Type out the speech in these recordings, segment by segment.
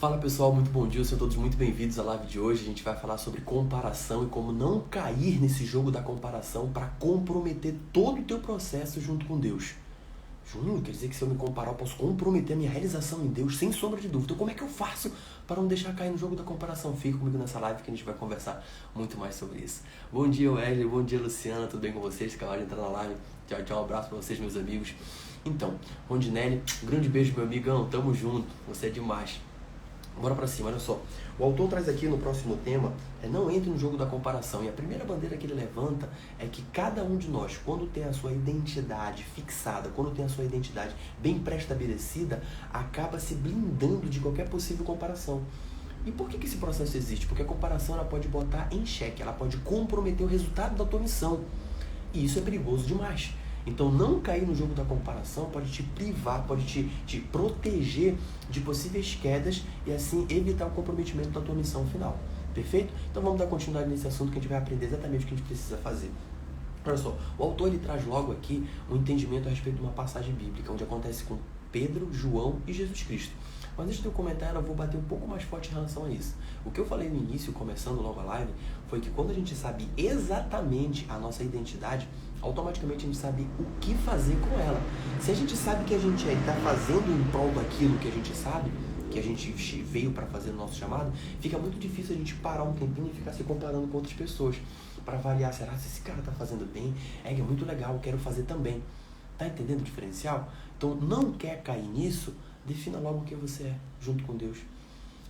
Fala pessoal, muito bom dia, sejam todos muito bem-vindos à live de hoje. A gente vai falar sobre comparação e como não cair nesse jogo da comparação para comprometer todo o teu processo junto com Deus. Júnior, quer dizer que se eu me comparar eu posso comprometer a minha realização em Deus sem sombra de dúvida. Então como é que eu faço para não deixar cair no jogo da comparação? Fica comigo nessa live que a gente vai conversar muito mais sobre isso. Bom dia Wesley, bom dia Luciana, tudo bem com vocês? Acabaram de entrar na live. Tchau, tchau, um abraço para vocês, meus amigos. Então, Rondinelli, um grande beijo, meu amigão, tamo junto, você é demais. Bora pra cima, olha só. O autor traz aqui no próximo tema, não entre no jogo da comparação. E a primeira bandeira que ele levanta é que cada um de nós, quando tem a sua identidade fixada, quando tem a sua identidade bem pré-estabelecida, acaba se blindando de qualquer possível comparação. E por que esse processo existe? Porque a comparação ela pode botar em xeque, ela pode comprometer o resultado da tua missão. E isso é perigoso demais. Então não cair no jogo da comparação pode te privar, pode te proteger de possíveis quedas e assim evitar o comprometimento da tua missão final. Perfeito? Então vamos dar continuidade nesse assunto que a gente vai aprender exatamente o que a gente precisa fazer. Olha só, o autor ele traz logo aqui um entendimento a respeito de uma passagem bíblica, onde acontece com Pedro, João e Jesus Cristo. Mas antes de eu comentar, eu vou bater um pouco mais forte em relação a isso. O que eu falei no início, começando logo a live, foi que quando a gente sabe exatamente a nossa identidade, automaticamente a gente sabe o que fazer com ela. Se a gente sabe que a gente está fazendo em prol daquilo que a gente sabe, que a gente veio para fazer o nosso chamado, fica muito difícil a gente parar um tempinho e ficar se comparando com outras pessoas para avaliar, será que esse cara está fazendo bem? É muito legal, eu quero fazer também. Tá entendendo o diferencial? Então não quer cair nisso, defina logo o que você é, junto com Deus.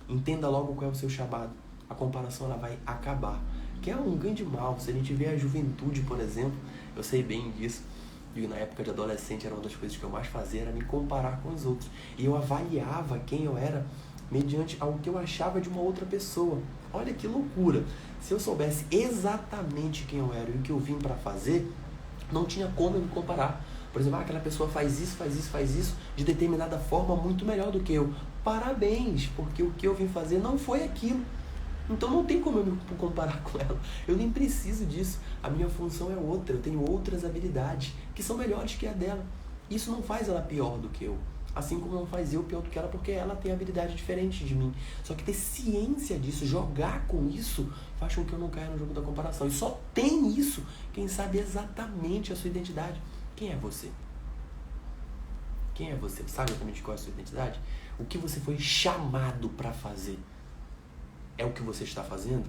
Entenda logo qual é o seu chamado. A comparação ela vai acabar. Que é um grande mal. Se a gente vê a juventude, por exemplo, eu sei bem disso. E na época de adolescente era uma das coisas que eu mais fazia, era me comparar com os outros. E eu avaliava quem eu era mediante ao que eu achava de uma outra pessoa. Olha que loucura. Se eu soubesse exatamente quem eu era e o que eu vim para fazer, não tinha como eu me comparar. Por exemplo, aquela pessoa faz isso, de determinada forma muito melhor do que eu. Parabéns, porque o que eu vim fazer não foi aquilo. Então não tem como eu me comparar com ela. Eu nem preciso disso. A minha função é outra, eu tenho outras habilidades que são melhores que a dela. Isso não faz ela pior do que eu. Assim como não faz eu pior do que ela, porque ela tem habilidade diferente de mim. Só que ter ciência disso, jogar com isso, faz com que eu não caia no jogo da comparação. E só tem isso quem sabe exatamente a sua identidade. Quem é você? Quem é você? Sabe exatamente qual é a sua identidade? O que você foi chamado para fazer? É o que você está fazendo?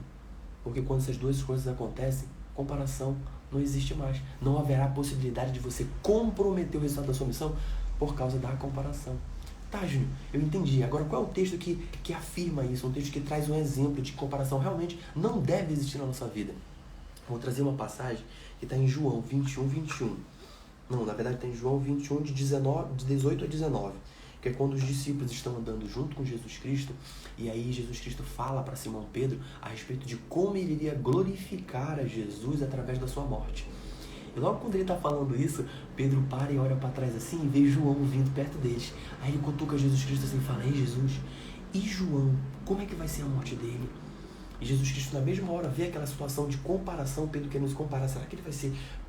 Porque quando essas duas coisas acontecem, comparação não existe mais. Não haverá possibilidade de você comprometer o resultado da sua missão por causa da comparação. Tá, Júnior, eu entendi. Agora, qual é o texto que afirma isso? Um texto que traz um exemplo de comparação realmente não deve existir na nossa vida. Vou trazer uma passagem que está em João 21. Não, na verdade está em João 21, de 18 a 19. Que é quando os discípulos estão andando junto com Jesus Cristo, e aí Jesus Cristo fala para Simão Pedro a respeito de como ele iria glorificar a Jesus através da sua morte. E logo quando ele está falando isso, Pedro para e olha para trás assim e vê João vindo perto deles. Aí ele cutuca Jesus Cristo assim e fala: ei Jesus, e João, como é que vai ser a morte dele? E Jesus Cristo na mesma hora vê aquela situação de comparação, Pedro querendo se comparar, será que ele vai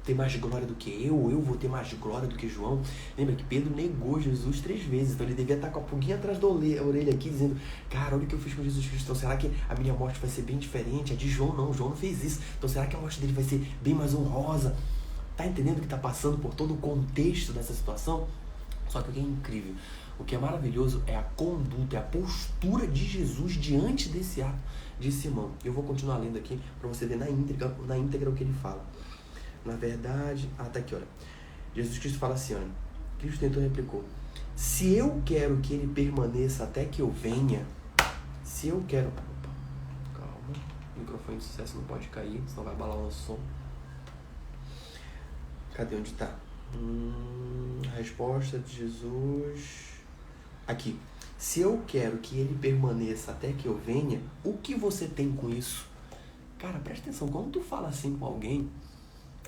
ter mais glória do que eu vou ter mais glória do que João? Lembra que Pedro negou Jesus 3 vezes, então ele devia estar com a pulguinha atrás da orelha aqui, dizendo: cara, olha o que eu fiz com Jesus Cristo, então será que a minha morte vai ser bem diferente? A de João não fez isso, então será que a morte dele vai ser bem mais honrosa? Tá entendendo que está passando por todo o contexto dessa situação? Só que o que é incrível, o que é maravilhoso é a conduta, é a postura de Jesus diante desse ato de Simão. Eu vou continuar lendo aqui para você ver na íntegra o que ele fala. Na verdade, tá aqui, olha. Jesus Cristo fala assim, olha. Cristo então replicou: se eu quero que ele permaneça até que eu venha, se eu quero... Calma, o microfone de sucesso não pode cair, senão vai abalar o nosso som. Cadê onde tá? A resposta de Jesus... Aqui. Se eu quero que ele permaneça até que eu venha, o que você tem com isso? Cara, presta atenção, quando tu fala assim com alguém,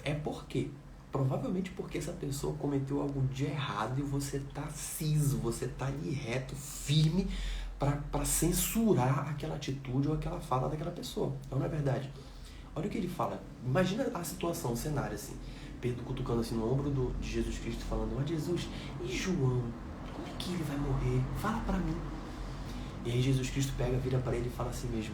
é porque provavelmente porque essa pessoa cometeu algo de errado e você tá ciso, você tá ali reto, firme para censurar aquela atitude ou aquela fala daquela pessoa. Não é verdade? Olha o que ele fala. Imagina a situação, o cenário assim. Pedro cutucando assim no ombro de Jesus Cristo, falando: mas Jesus, e João? Como é que ele vai morrer? Fala para mim. E aí Jesus Cristo pega, vira para ele e fala assim mesmo,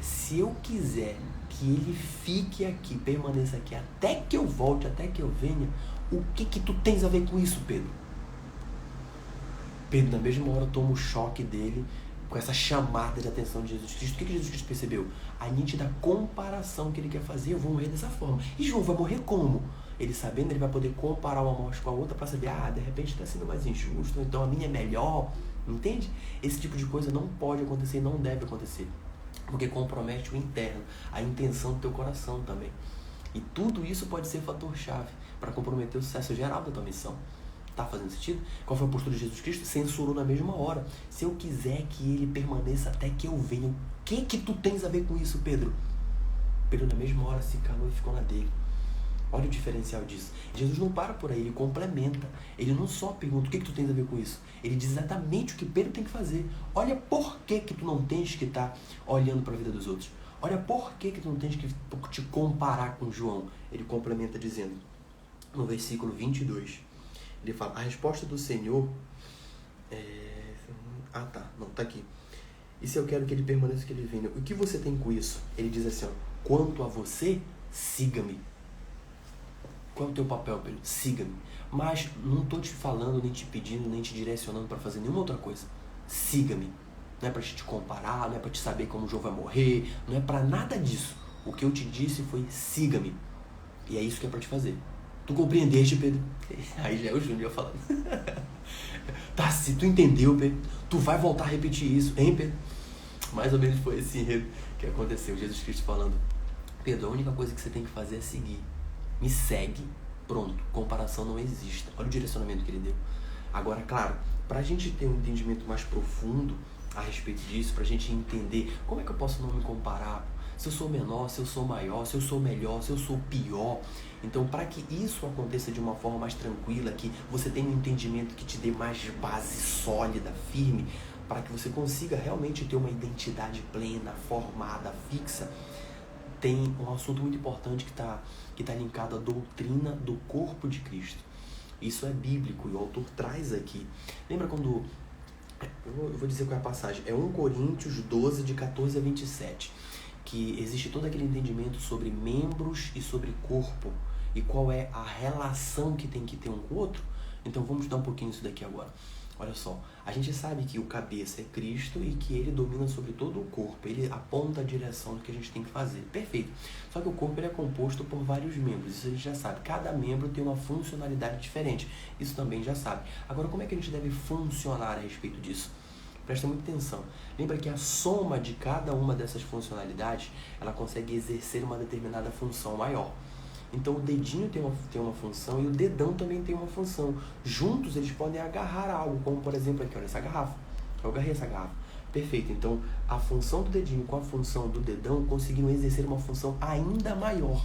se eu quiser que ele fique aqui, permaneça aqui, até que eu volte, até que eu venha, o que tu tens a ver com isso, Pedro? Pedro, na mesma hora, toma o choque dele com essa chamada de atenção de Jesus Cristo. O que Jesus Cristo percebeu? A nítida comparação que ele quer fazer. Eu vou morrer dessa forma. E João vai morrer como? Ele sabendo, ele vai poder comparar uma morte com a outra para saber, de repente está sendo mais injusto, ou então a minha é melhor. Entende? Esse tipo de coisa não pode acontecer e não deve acontecer. Porque compromete o interno, a intenção do teu coração também. E tudo isso pode ser fator-chave para comprometer o sucesso geral da tua missão. Tá fazendo sentido? Qual foi a postura de Jesus Cristo? Censurou na mesma hora. Se eu quiser que ele permaneça até que eu venha, o que tu tens a ver com isso, Pedro? Pedro na mesma hora se calou e ficou na dele. Olha o diferencial disso. Jesus não para por aí, ele complementa. Ele não só pergunta o que tu tens a ver com isso. Ele diz exatamente o que Pedro tem que fazer. Olha por que tu não tens que estar olhando para a vida dos outros. Olha por que tu não tens que te comparar com João. Ele complementa dizendo, no versículo 22, ele fala, a resposta do Senhor tá aqui. E se eu quero que ele permaneça, que ele venha, o que você tem com isso? Ele diz assim, quanto a você, siga-me. Qual é o teu papel, Pedro? Siga-me. Mas não estou te falando, nem te pedindo, nem te direcionando para fazer nenhuma outra coisa. Siga-me. Não é para te comparar, não é para te saber como o João vai morrer, não é para nada disso. O que eu te disse foi, siga-me. E é isso que é para te fazer. Tu compreendeste, Pedro? Aí já é o Júnior falando. Tá, se tu entendeu, Pedro, tu vai voltar a repetir isso, hein, Pedro? Mais ou menos foi esse enredo que aconteceu. Jesus Cristo falando, Pedro, a única coisa que você tem que fazer é seguir. Me segue, pronto, comparação não existe. Olha o direcionamento que ele deu. Agora, claro, para a gente ter um entendimento mais profundo a respeito disso, para a gente entender como é que eu posso não me comparar, se eu sou menor, se eu sou maior, se eu sou melhor, se eu sou pior. Então, para que isso aconteça de uma forma mais tranquila, que você tenha um entendimento que te dê mais base sólida, firme, para que você consiga realmente ter uma identidade plena, formada, fixa, tem um assunto muito importante que tá linkado à doutrina do corpo de Cristo. Isso é bíblico e o autor traz aqui. Lembra quando... Eu vou dizer qual é a passagem. É 1 Coríntios 12, de 14 a 27. Que existe todo aquele entendimento sobre membros e sobre corpo. E qual é a relação que tem que ter um com o outro. Então vamos dar um pouquinho isso daqui agora. Olha só, a gente sabe que o cabeça é Cristo e que ele domina sobre todo o corpo. Ele aponta a direção do que a gente tem que fazer. Perfeito. Só que o corpo ele é composto por vários membros. Isso a gente já sabe. Cada membro tem uma funcionalidade diferente. Isso também já sabe. Agora, como é que a gente deve funcionar a respeito disso? Presta muita atenção. Lembra que a soma de cada uma dessas funcionalidades, ela consegue exercer uma determinada função maior. Então o dedinho tem uma função e o dedão também tem uma função. Juntos eles podem agarrar algo, como por exemplo aqui, olha essa garrafa. Eu agarrei essa garrafa. Perfeito. Então a função do dedinho com a função do dedão conseguiram exercer uma função ainda maior.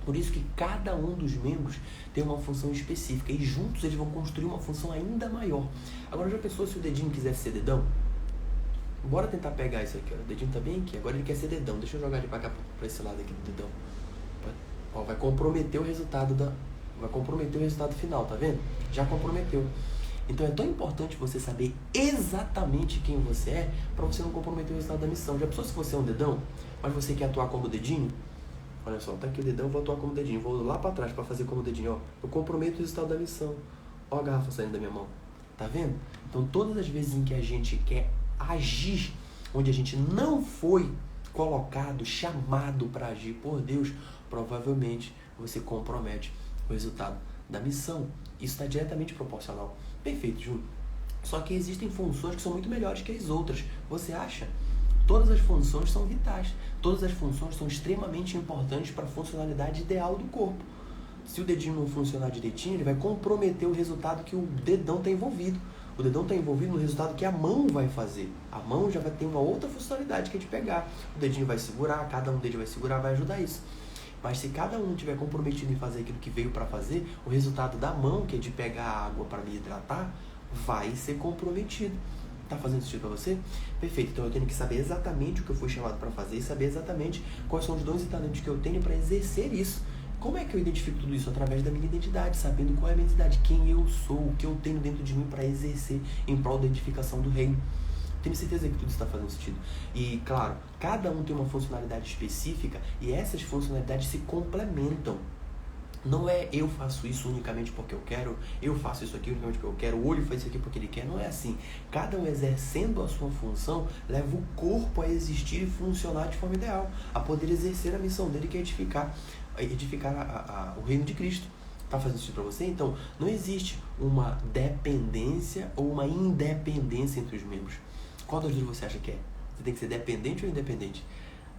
Por isso que cada um dos membros tem uma função específica e juntos eles vão construir uma função ainda maior. Agora já pensou se o dedinho quisesse ser dedão? Bora tentar pegar isso aqui, ó. O dedinho tá bem aqui, agora ele quer ser dedão. Deixa eu jogar ele pra cá, pra esse lado aqui do dedão. Ó, vai comprometer o resultado final, tá vendo? Já comprometeu. Então é tão importante você saber exatamente quem você é para você não comprometer o resultado da missão. Já pensou se você é um dedão, mas você quer atuar como dedinho? Olha só, tá aqui o dedão, eu vou atuar como dedinho. Vou lá para trás para fazer como dedinho, ó. Eu comprometo o resultado da missão. Ó a garrafa saindo da minha mão. Tá vendo? Então todas as vezes em que a gente quer agir onde a gente não foi colocado, chamado para agir por Deus, provavelmente você compromete o resultado da missão. Isso está diretamente proporcional. Perfeito, Júnior. Só que existem funções que são muito melhores que as outras. Você acha? Todas as funções são vitais. Todas as funções são extremamente importantes para a funcionalidade ideal do corpo. Se o dedinho não funcionar direitinho, ele vai comprometer o resultado que o dedão está envolvido. O dedão está envolvido no resultado que a mão vai fazer. A mão já vai ter uma outra funcionalidade que é de pegar. O dedinho vai segurar, cada um deles vai segurar, vai ajudar isso. Mas se cada um estiver comprometido em fazer aquilo que veio para fazer, o resultado da mão, que é de pegar a água para me hidratar, vai ser comprometido. Tá fazendo sentido para você? Perfeito. Então eu tenho que saber exatamente o que eu fui chamado para fazer e saber exatamente quais são os dons e talentos que eu tenho para exercer isso. Como é que eu identifico tudo isso? Através da minha identidade, sabendo qual é a minha identidade, quem eu sou, o que eu tenho dentro de mim para exercer em prol da edificação do reino. Tenho certeza que tudo está fazendo sentido. E, claro, cada um tem uma funcionalidade específica e essas funcionalidades se complementam. Não é eu faço isso unicamente porque eu quero, eu faço isso aqui unicamente porque eu quero, o olho faz isso aqui porque ele quer. Não é assim. Cada um exercendo a sua função leva o corpo a existir e funcionar de forma ideal, a poder exercer a missão dele, que é edificar o reino de Cristo. Tá fazendo isso para você? Então, não existe uma dependência ou uma independência entre os membros. Qual das duas você acha que é? Você tem que ser dependente ou independente?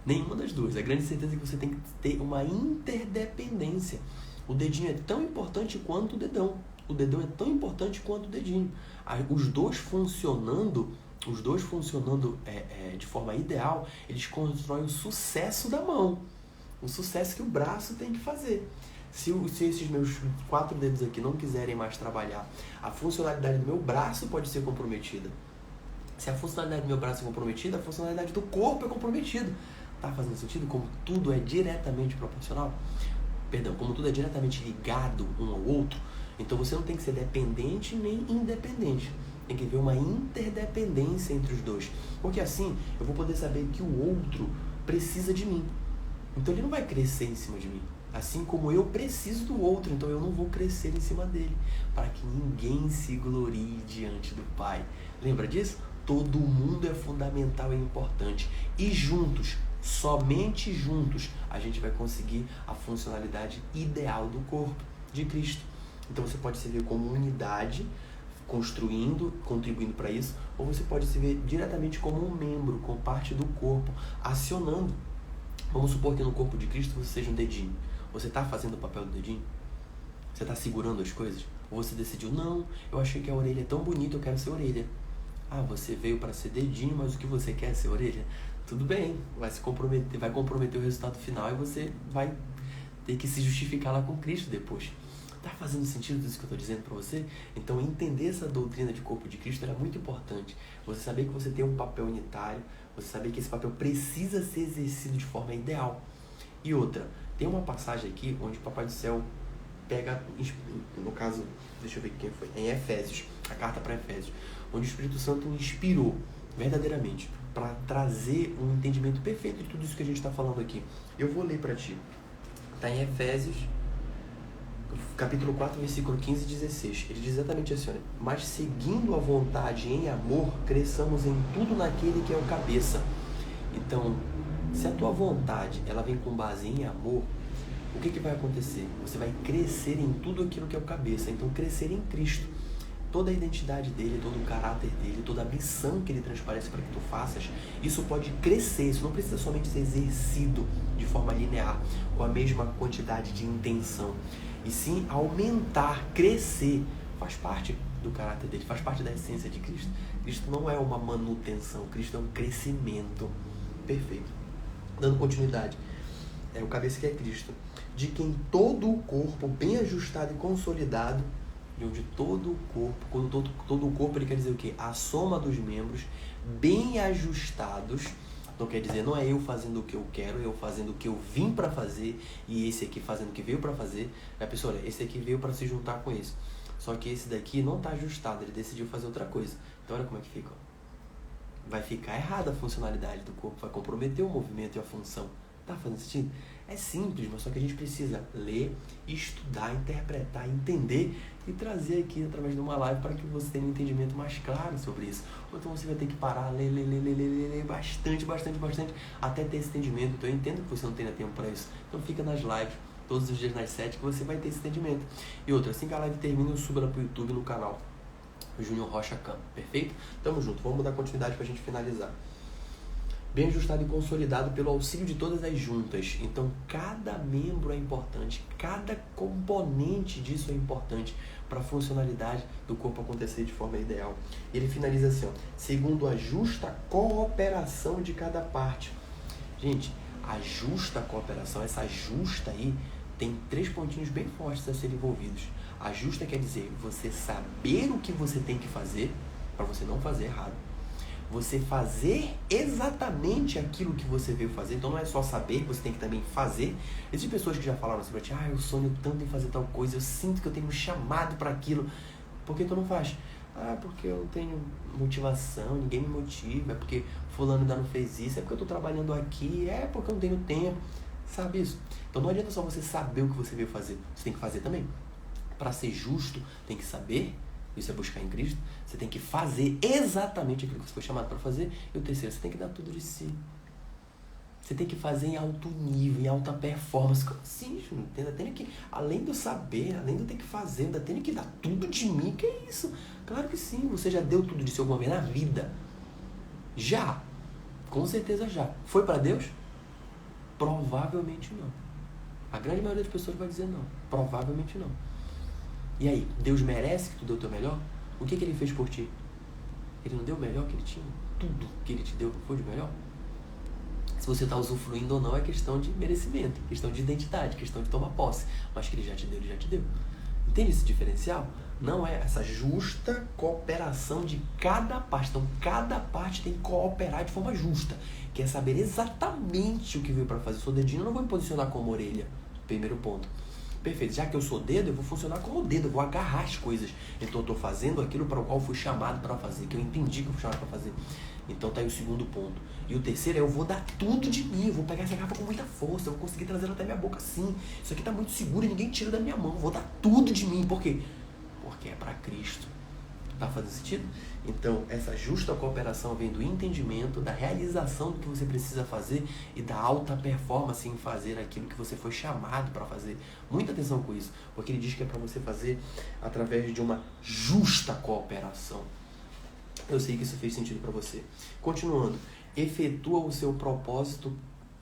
Nenhuma das duas. A grande certeza é que você tem que ter uma interdependência. O dedinho é tão importante quanto o dedão. O dedão é tão importante quanto o dedinho. Os dois funcionando de forma ideal, eles constroem o sucesso da mão. O sucesso que o braço tem que fazer. Se esses meus 4 dedos aqui não quiserem mais trabalhar, a funcionalidade do meu braço pode ser comprometida. Se a funcionalidade do meu braço é comprometida, a funcionalidade do corpo é comprometida. Tá fazendo sentido? Como tudo é diretamente proporcional? Como tudo é diretamente ligado um ao outro, então você não tem que ser dependente nem independente. Tem que haver uma interdependência entre os dois. Porque assim, eu vou poder saber que o outro precisa de mim. Então ele não vai crescer em cima de mim. Assim como eu preciso do outro, então eu não vou crescer em cima dele. Para que ninguém se glorie diante do Pai. Lembra disso? Todo mundo é fundamental e importante. E juntos, somente juntos, a gente vai conseguir a funcionalidade ideal do corpo de Cristo. Então você pode se ver como unidade, construindo, contribuindo para isso, ou você pode se ver diretamente como um membro, como parte do corpo, acionando. Vamos supor que no corpo de Cristo você seja um dedinho. Você está fazendo o papel do dedinho? Você está segurando as coisas? Ou você decidiu, não, eu achei que a orelha é tão bonita, eu quero ser orelha. Ah, você veio para ser dedinho, mas o que você quer é ser orelha? Tudo bem, vai comprometer o resultado final e você vai ter que se justificar lá com Cristo depois. Tá fazendo sentido isso que eu estou dizendo para você? Então, entender essa doutrina de corpo de Cristo era muito importante. Você saber que você tem um papel unitário, você saber que esse papel precisa ser exercido de forma ideal. E outra, tem uma passagem aqui onde o Papai do Céu pega, no caso, deixa eu ver quem foi, em Efésios, a carta para Efésios, onde o Espírito Santo inspirou verdadeiramente para trazer um entendimento perfeito de tudo isso que a gente está falando aqui. Eu vou ler para ti. Está em Efésios, capítulo 4, versículo 15 e 16. Ele diz exatamente assim, olha, mas seguindo a vontade em amor, cresçamos em tudo naquele que é o cabeça. Então, se a tua vontade ela vem com base em amor, o que vai acontecer? Você vai crescer em tudo aquilo que é o cabeça. Então, crescer em Cristo. Toda a identidade dele, todo o caráter dele, toda a missão que ele transparece para que tu faças, isso pode crescer, isso não precisa somente ser exercido de forma linear, com a mesma quantidade de intenção, e sim aumentar, crescer, faz parte do caráter dele, faz parte da essência de Cristo. Cristo não é uma manutenção, Cristo é um crescimento perfeito. Dando continuidade, é o cabeça que é Cristo, de quem todo o corpo bem ajustado e consolidado, de onde todo o corpo, quando todo o corpo ele quer dizer o quê? A soma dos membros bem ajustados. Então quer dizer, não é eu fazendo o que eu quero, eu fazendo o que eu vim para fazer e esse aqui fazendo o que veio para fazer. A pessoa, olha, esse aqui veio para se juntar com esse. Só que esse daqui não está ajustado, ele decidiu fazer outra coisa. Então olha como é que fica. Vai ficar errada a funcionalidade do corpo, vai comprometer o movimento e a função. Tá fazendo sentido? É simples, mas só que a gente precisa ler, estudar, interpretar, entender e trazer aqui através de uma live para que você tenha um entendimento mais claro sobre isso. Ou então você vai ter que parar, ler bastante, até ter esse entendimento. Então eu entendo que você não tenha tempo para isso. Então fica nas lives, todos os dias nas 7, que você vai ter esse entendimento. E outra, assim que a live termina, eu subo ela pro YouTube no canal Júnior Rocha Campo, perfeito? Tamo junto, vamos dar continuidade pra gente finalizar. Bem ajustado e consolidado pelo auxílio de todas as juntas. Então, cada membro é importante, cada componente disso é importante para a funcionalidade do corpo acontecer de forma ideal. Ele finaliza assim, ó, segundo a justa cooperação de cada parte. Gente, a justa cooperação, essa justa aí, tem 3 pontinhos bem fortes a serem envolvidos. A justa quer dizer você saber o que você tem que fazer para você não fazer errado. Você fazer exatamente aquilo que você veio fazer. Então não é só saber, você tem que também fazer. Existem pessoas que já falaram assim pra ti, eu sonho tanto em fazer tal coisa, eu sinto que eu tenho um chamado para aquilo. Por que tu não faz? Ah, porque eu não tenho motivação, ninguém me motiva, é porque fulano ainda não fez isso, é porque eu tô trabalhando aqui, é porque eu não tenho tempo. Sabe isso? Então não adianta só você saber o que você veio fazer, você tem que fazer também. Para ser justo, tem que saber, isso é buscar em Cristo, você tem que fazer exatamente aquilo que você foi chamado para fazer. E o terceiro, você tem que dar tudo de si. Você tem que fazer em alto nível, em alta performance. Como assim, Júnior? Ainda tenho que, além de eu saber, além de eu ter que fazer, ainda tenho que dar tudo de mim. Que é isso? Claro que sim, você já deu tudo de si alguma vez na vida. Já. Com certeza já. Foi para Deus? Provavelmente não. A grande maioria das pessoas vai dizer não. Provavelmente não. E aí, Deus merece que tu dê o teu melhor? O que ele fez por ti? Ele não deu o melhor que ele tinha? Tudo que ele te deu foi de melhor? Se você está usufruindo ou não é questão de merecimento, questão de identidade, questão de tomar posse. Mas que ele já te deu, ele já te deu. Entende esse diferencial? Não é essa justa cooperação de cada parte. Então, cada parte tem que cooperar de forma justa. Quer saber exatamente o que veio para fazer. Eu sou dedinho, eu não vou me posicionar como orelha. Primeiro ponto. Perfeito. Já que eu sou dedo, eu vou funcionar como dedo. Eu vou agarrar as coisas. Então, eu estou fazendo aquilo para o qual fui chamado para fazer. Que eu entendi que eu fui chamado para fazer. Então, tá aí o segundo ponto. E o terceiro é eu vou dar tudo de mim. Eu vou pegar essa garrafa com muita força. Eu vou conseguir trazer ela até minha boca assim. Isso aqui tá muito seguro e ninguém tira da minha mão. Eu vou dar tudo de mim. Por quê? Porque é para Cristo. Tá fazendo sentido? Então, essa justa cooperação vem do entendimento, da realização do que você precisa fazer e da alta performance em fazer aquilo que você foi chamado para fazer. Muita atenção com isso, porque ele diz que é para você fazer através de uma justa cooperação. Eu sei que isso fez sentido para você. Continuando, efetua o seu propósito,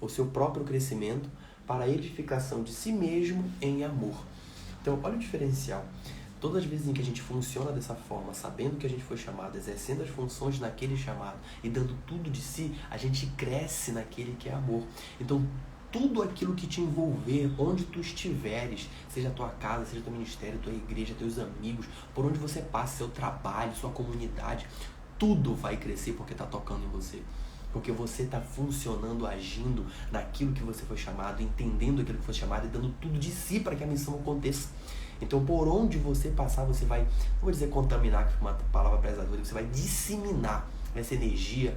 o seu próprio crescimento para a edificação de si mesmo em amor. Então, olha o diferencial. Todas as vezes em que a gente funciona dessa forma, sabendo que a gente foi chamado, exercendo as funções naquele chamado e dando tudo de si, a gente cresce naquele que é amor. Então, tudo aquilo que te envolver, onde tu estiveres, seja a tua casa, seja teu ministério, tua igreja, teus amigos, por onde você passa, seu trabalho, sua comunidade, tudo vai crescer porque está tocando em você. Porque você está funcionando, agindo naquilo que você foi chamado, entendendo aquilo que foi chamado e dando tudo de si para que a missão aconteça. Então, por onde você passar, você vai, não vou dizer contaminar, que é uma palavra pesada, você vai disseminar essa energia,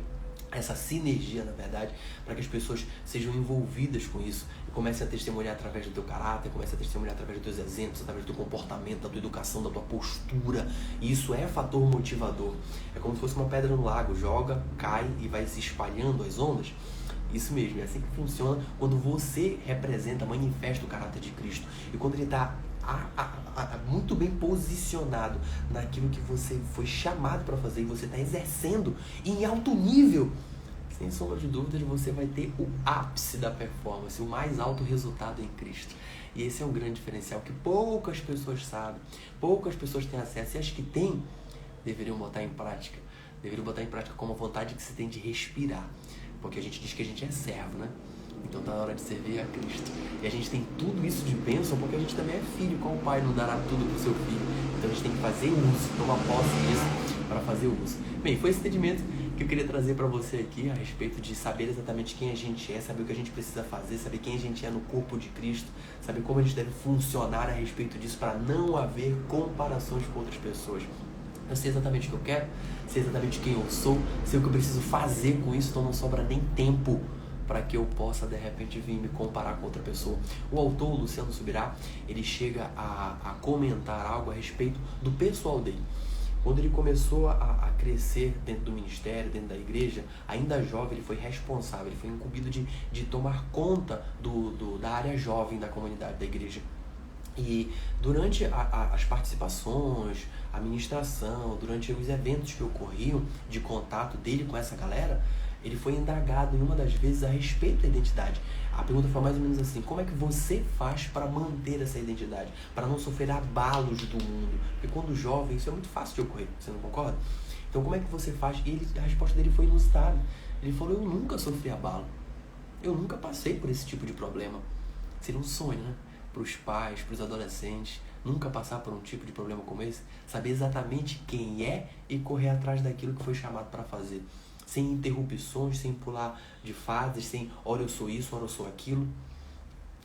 essa sinergia, na verdade, para que as pessoas sejam envolvidas com isso e comecem a testemunhar através do teu caráter, comecem a testemunhar através dos teus exemplos, através do teu comportamento, da tua educação, da tua postura. E isso é fator motivador. É como se fosse uma pedra no lago, joga, cai e vai se espalhando as ondas. Isso mesmo, é assim que funciona quando você representa, manifesta o caráter de Cristo. E quando ele está muito bem posicionado naquilo que você foi chamado para fazer e você está exercendo em alto nível, sem sombra de dúvidas você vai ter o ápice da performance, o mais alto resultado em Cristo. E esse é um grande diferencial que poucas pessoas sabem, poucas pessoas têm acesso, e as que têm deveriam botar em prática como a vontade que se tem de respirar, porque a gente diz que a gente é servo, né? Então tá na hora de servir a Cristo. E a gente tem tudo isso de bênção porque a gente também é filho. Qual pai não dará tudo pro seu filho? Então a gente tem que fazer uso, tomar posse disso para fazer uso. Bem, foi esse entendimento que eu queria trazer para você aqui a respeito de saber exatamente quem a gente é, saber o que a gente precisa fazer, saber quem a gente é no corpo de Cristo, saber como a gente deve funcionar a respeito disso para não haver comparações com outras pessoas. Eu sei exatamente o que eu quero, sei exatamente quem eu sou, sei o que eu preciso fazer com isso, então não sobra nem tempo para que eu possa, de repente, vir me comparar com outra pessoa. O autor, Luciano Subirá, ele chega a comentar algo a respeito do pessoal dele. Quando ele começou a crescer dentro do ministério, dentro da igreja, ainda jovem, ele foi responsável, ele foi incumbido de tomar conta da área jovem da comunidade, da igreja. E durante as participações, a ministração, durante os eventos que ocorriam de contato dele com essa galera, ele foi indagado em uma das vezes a respeito da identidade. A pergunta foi mais ou menos assim: como é que você faz para manter essa identidade? Para não sofrer abalos do mundo? Porque quando jovem isso é muito fácil de ocorrer, você não concorda? Então como é que você faz? E a resposta dele foi inusitada. Ele falou: eu nunca sofri abalo. Eu nunca passei por esse tipo de problema. Seria um sonho, né? Para os pais, para os adolescentes, nunca passar por um tipo de problema como esse. Saber exatamente quem é e correr atrás daquilo que foi chamado para fazer. Sem interrupções, sem pular de fases, sem ora eu sou isso, ora eu sou aquilo.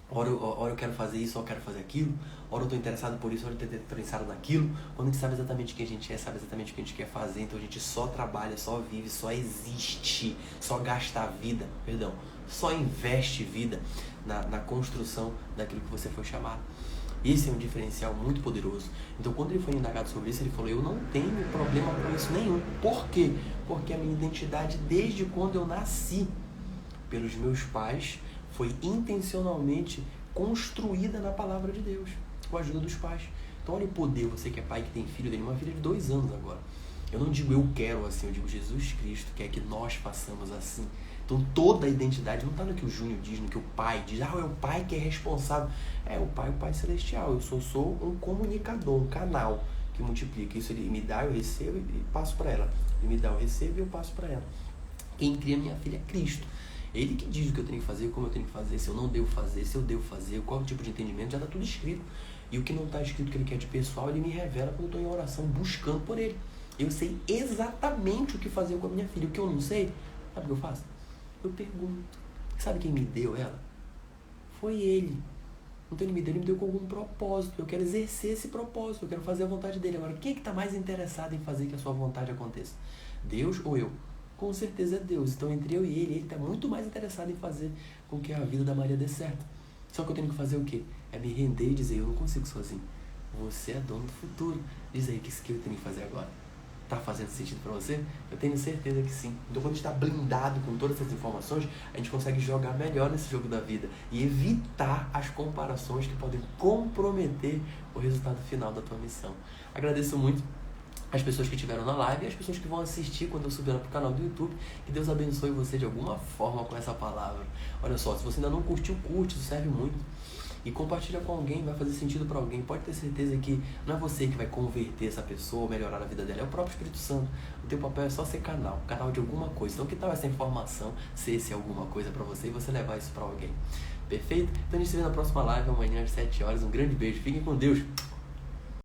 Ora eu quero fazer isso, ora eu quero fazer aquilo, ora eu estou interessado por isso, ora eu estou interessado naquilo. Quando a gente sabe exatamente quem a gente é, sabe exatamente o que a gente quer fazer, então a gente só trabalha, só vive, só existe, só gasta a vida, só investe vida na construção daquilo que você foi chamado. Esse é um diferencial muito poderoso. Então, quando ele foi indagado sobre isso, ele falou: eu não tenho problema com isso nenhum. Por quê? Porque a minha identidade, desde quando eu nasci, pelos meus pais, foi intencionalmente construída na palavra de Deus, com a ajuda dos pais. Então, olha o poder, você que é pai, que tem filho, tem uma filha de 2 anos agora. Eu não digo eu quero assim, eu digo Jesus Cristo quer que nós façamos assim. Então toda a identidade não está no que o Júnior diz, no que o pai diz. É o pai que é responsável. É o pai celestial. Eu sou um comunicador, um canal que multiplica. Isso ele me dá, eu recebo e passo para ela. Ele me dá, eu recebo e eu passo para ela. Quem cria minha filha é Cristo. Ele que diz o que eu tenho que fazer, como eu tenho que fazer, se eu não devo fazer, se eu devo fazer, qual tipo de entendimento, já está tudo escrito. E o que não está escrito que ele quer de pessoal, ele me revela quando eu estou em oração, buscando por ele. Eu sei exatamente o que fazer com a minha filha. O que eu não sei, sabe o que eu faço? Eu pergunto. Sabe quem me deu ela? Foi ele. Então ele me deu com algum propósito. Eu quero exercer esse propósito, eu quero fazer a vontade dele. Agora, quem é que está mais interessado em fazer que a sua vontade aconteça? Deus ou eu? Com certeza é Deus. Então entre eu e ele está muito mais interessado em fazer com que a vida da Maria dê certo. Só que eu tenho que fazer o quê? É me render e dizer: eu não consigo sozinho. Você é dono do futuro. Diz aí, o que eu tenho que fazer agora? Tá fazendo sentido para você? Eu tenho certeza que sim. Então quando a gente está blindado com todas essas informações, a gente consegue jogar melhor nesse jogo da vida e evitar as comparações que podem comprometer o resultado final da tua missão. Agradeço muito as pessoas que estiveram na live e as pessoas que vão assistir quando eu subir lá pro canal do YouTube. Que Deus abençoe você de alguma forma com essa palavra. Olha só, se você ainda não curtiu, curte, isso serve muito. E compartilha com alguém, vai fazer sentido para alguém. Pode ter certeza que não é você que vai converter essa pessoa, melhorar a vida dela, é o próprio Espírito Santo. O teu papel é só ser canal de alguma coisa. Então que tal essa informação ser esse alguma coisa para você e você levar isso para alguém? Perfeito? Então a gente se vê na próxima live amanhã às 7 horas. Um grande beijo, fiquem com Deus.